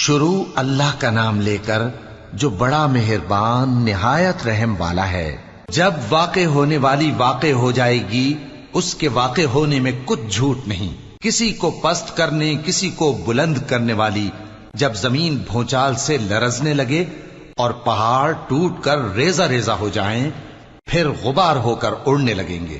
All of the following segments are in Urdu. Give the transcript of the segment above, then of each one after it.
شروع اللہ کا نام لے کر جو بڑا مہربان نہایت رحم والا ہے۔ جب واقع ہونے والی واقع ہو جائے گی، اس کے واقع ہونے میں کچھ جھوٹ نہیں، کسی کو پست کرنے کسی کو بلند کرنے والی۔ جب زمین بھونچال سے لرزنے لگے اور پہاڑ ٹوٹ کر ریزہ ریزہ ہو جائیں، پھر غبار ہو کر اڑنے لگیں گے،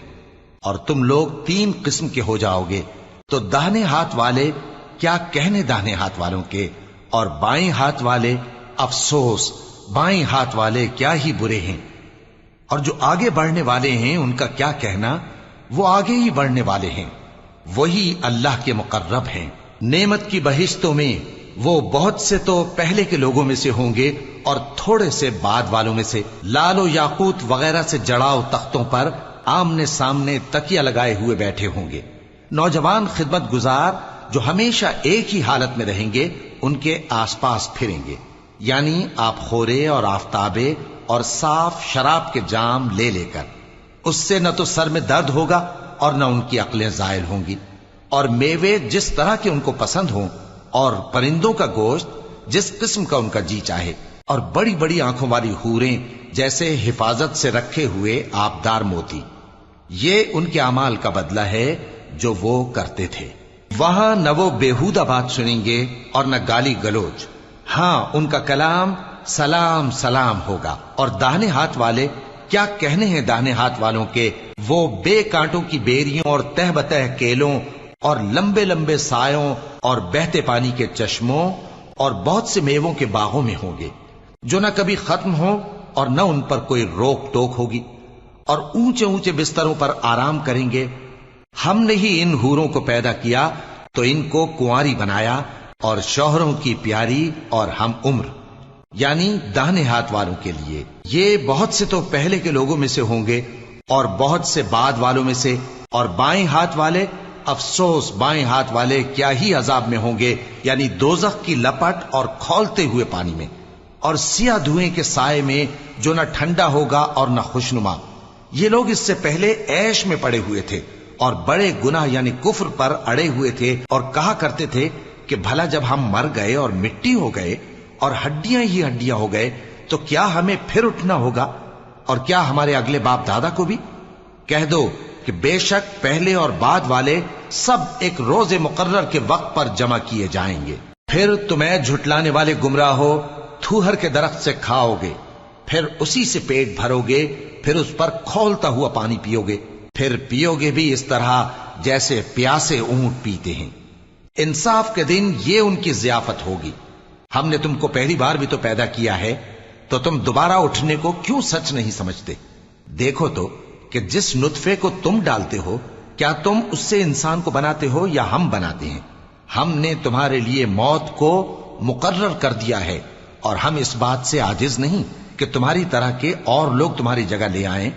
اور تم لوگ 3 قسم کے ہو جاؤ گے، تو داہنے ہاتھ والے کیا کہنے داہنے ہاتھ والوں کے، اور بائیں ہاتھ والے افسوس بائیں ہاتھ والے کیا ہی برے ہیں، اور جو آگے بڑھنے والے ہیں ان کا کیا کہنا، وہ آگے ہی بڑھنے والے ہیں، وہی اللہ کے مقرب ہیں۔ نعمت کی بہشتوں میں وہ بہت سے تو پہلے کے لوگوں میں سے ہوں گے اور تھوڑے سے بعد والوں میں سے، لال و یاقوت وغیرہ سے جڑاؤ تختوں پر آمنے سامنے تکیہ لگائے ہوئے بیٹھے ہوں گے۔ نوجوان خدمت گزار جو ہمیشہ ایک ہی حالت میں رہیں گے ان کے آس پاس پھریں گے، یعنی آپ خورے اور آفتابے اور صاف شراب کے جام لے لے کر۔ اس سے نہ تو سر میں درد ہوگا اور نہ ان کی عقلیں زائل ہوں گی، اور میوے جس طرح کے ان کو پسند ہوں، اور پرندوں کا گوشت جس قسم کا ان کا جی چاہے، اور بڑی بڑی آنکھوں والی حوریں جیسے حفاظت سے رکھے ہوئے آبدار موتی۔ یہ ان کے اعمال کا بدلہ ہے جو وہ کرتے تھے۔ وہاں نہ وہ بیہودہ بات سنیں گے اور نہ گالی گلوچ، ہاں ان کا کلام سلام سلام ہوگا۔ اور داہنے ہاتھ والے کیا کہنے ہیں داہنے ہاتھ والوں کے، وہ بے کانٹوں کی بیریوں اور تہ بتہ کیلوں اور لمبے لمبے سایوں اور بہتے پانی کے چشموں اور بہت سے میووں کے باغوں میں ہوں گے، جو نہ کبھی ختم ہوں اور نہ ان پر کوئی روک ٹوک ہوگی، اور اونچے اونچے بستروں پر آرام کریں گے۔ ہم نے ہی ان حوروں کو پیدا کیا تو ان کو کنواری بنایا، اور شوہروں کی پیاری اور ہم عمر، یعنی داہنے ہاتھ والوں کے لیے۔ یہ بہت سے تو پہلے کے لوگوں میں سے ہوں گے اور بہت سے بعد والوں میں سے، اور بائیں ہاتھ والے افسوس بائیں ہاتھ والے کیا ہی عذاب میں ہوں گے، یعنی دوزخ کی لپٹ اور کھولتے ہوئے پانی میں، اور سیاہ دھوئیں کے سائے میں جو نہ ٹھنڈا ہوگا اور نہ خوشنما۔ یہ لوگ اس سے پہلے عیش میں پڑے ہوئے تھے اور بڑے گناہ یعنی کفر پر اڑے ہوئے تھے، اور کہا کرتے تھے کہ بھلا جب ہم مر گئے اور مٹی ہو گئے اور ہڈیاں ہی ہڈیاں ہو گئے تو کیا ہمیں پھر اٹھنا ہوگا، اور کیا ہمارے اگلے باپ دادا کو بھی؟ کہہ دو کہ بے شک پہلے اور بعد والے سب ایک روز مقرر کے وقت پر جمع کیے جائیں گے۔ پھر تمہیں جھٹلانے والے گمراہ ہو تھوہر کے درخت سے کھاؤ گے، پھر اسی سے پیٹ بھرو گے، پھر اس پر کھولتا ہوا پانی پیو گے، پھر پیو گے بھی اس طرح جیسے پیاسے اونٹ پیتے ہیں۔ انصاف کے دن یہ ان کی ضیافت ہوگی۔ ہم نے تم کو پہلی بار بھی تو پیدا کیا ہے، تو تم دوبارہ اٹھنے کو کیوں سچ نہیں سمجھتے؟ دیکھو تو کہ جس نطفے کو تم ڈالتے ہو، کیا تم اس سے انسان کو بناتے ہو یا ہم بناتے ہیں؟ ہم نے تمہارے لیے موت کو مقرر کر دیا ہے، اور ہم اس بات سے عاجز نہیں کہ تمہاری طرح کے اور لوگ تمہاری جگہ لے آئیں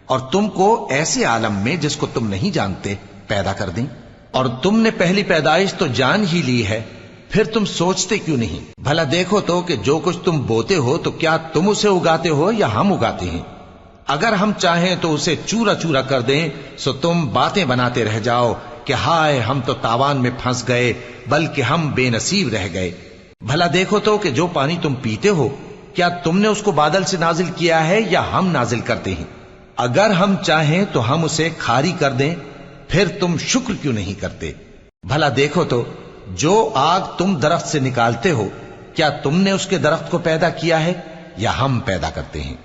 اور تم کو ایسے عالم میں جس کو تم نہیں جانتے پیدا کر دیں۔ اور تم نے پہلی پیدائش تو جان ہی لی ہے، پھر تم سوچتے کیوں نہیں؟ بھلا دیکھو تو کہ جو کچھ تم بوتے ہو تو کیا تم اسے اگاتے ہو یا ہم اگاتے ہیں؟ اگر ہم چاہیں تو اسے چورا چورا کر دیں، سو تم باتیں بناتے رہ جاؤ کہ ہائے ہم تو تاوان میں پھنس گئے، بلکہ ہم بے نصیب رہ گئے۔ بھلا دیکھو تو کہ جو پانی تم پیتے ہو کیا تم نے اس کو بادل سے نازل کیا ہے یا ہم نازل کرتے ہیں؟ اگر ہم چاہیں تو ہم اسے کھاری کر دیں، پھر تم شکر کیوں نہیں کرتے؟ بھلا دیکھو تو جو آگ تم درخت سے نکالتے ہو کیا تم نے اس کے درخت کو پیدا کیا ہے یا ہم پیدا کرتے ہیں؟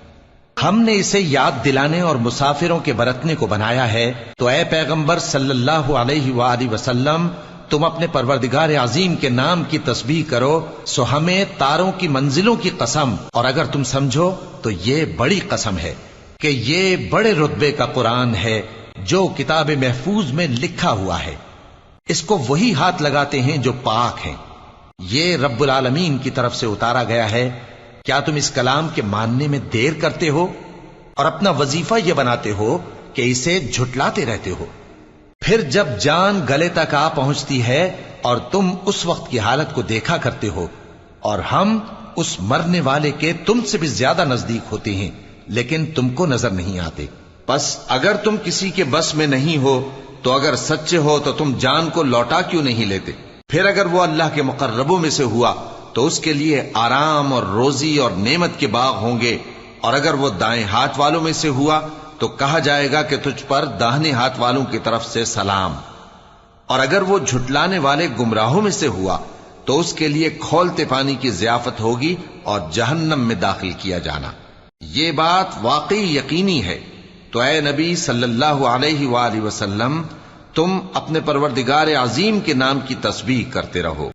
ہم نے اسے یاد دلانے اور مسافروں کے برتنے کو بنایا ہے، تو اے پیغمبر صلی اللہ علیہ وآلہ وسلم تم اپنے پروردگار عظیم کے نام کی تسبیح کرو، سو ہمیں تاروں کی منزلوں کی قسم، اور اگر تم سمجھو تو یہ بڑی قسم ہے کہ یہ بڑے رتبے کا قرآن ہے جو کتاب محفوظ میں لکھا ہوا ہے، اس کو وہی ہاتھ لگاتے ہیں جو پاک ہیں، یہ رب العالمین کی طرف سے اتارا گیا ہے۔ کیا تم اس کلام کے ماننے میں دیر کرتے ہو اور اپنا وظیفہ یہ بناتے ہو کہ اسے جھٹلاتے رہتے ہو؟ پھر جب جان گلے تک آ پہنچتی ہے اور تم اس وقت کی حالت کو دیکھا کرتے ہو، اور ہم اس مرنے والے کے تم سے بھی زیادہ نزدیک ہوتے ہیں لیکن تم کو نظر نہیں آتے۔ پس اگر تم کسی کے بس میں نہیں ہو تو اگر سچے ہو تو تم جان کو لوٹا کیوں نہیں لیتے؟ پھر اگر وہ اللہ کے مقربوں میں سے ہوا تو اس کے لیے آرام اور روزی اور نعمت کے باغ ہوں گے، اور اگر وہ دائیں ہاتھ والوں میں سے ہوا تو کہا جائے گا کہ تجھ پر داہنے ہاتھ والوں کی طرف سے سلام، اور اگر وہ جھٹلانے والے گمراہوں میں سے ہوا تو اس کے لیے کھولتے پانی کی ضیافت ہوگی اور جہنم میں داخل کیا جانا۔ یہ بات واقعی یقینی ہے، تو اے نبی صلی اللہ علیہ وآلہ وسلم، تم اپنے پروردگار عظیم کے نام کی تسبیح کرتے رہو۔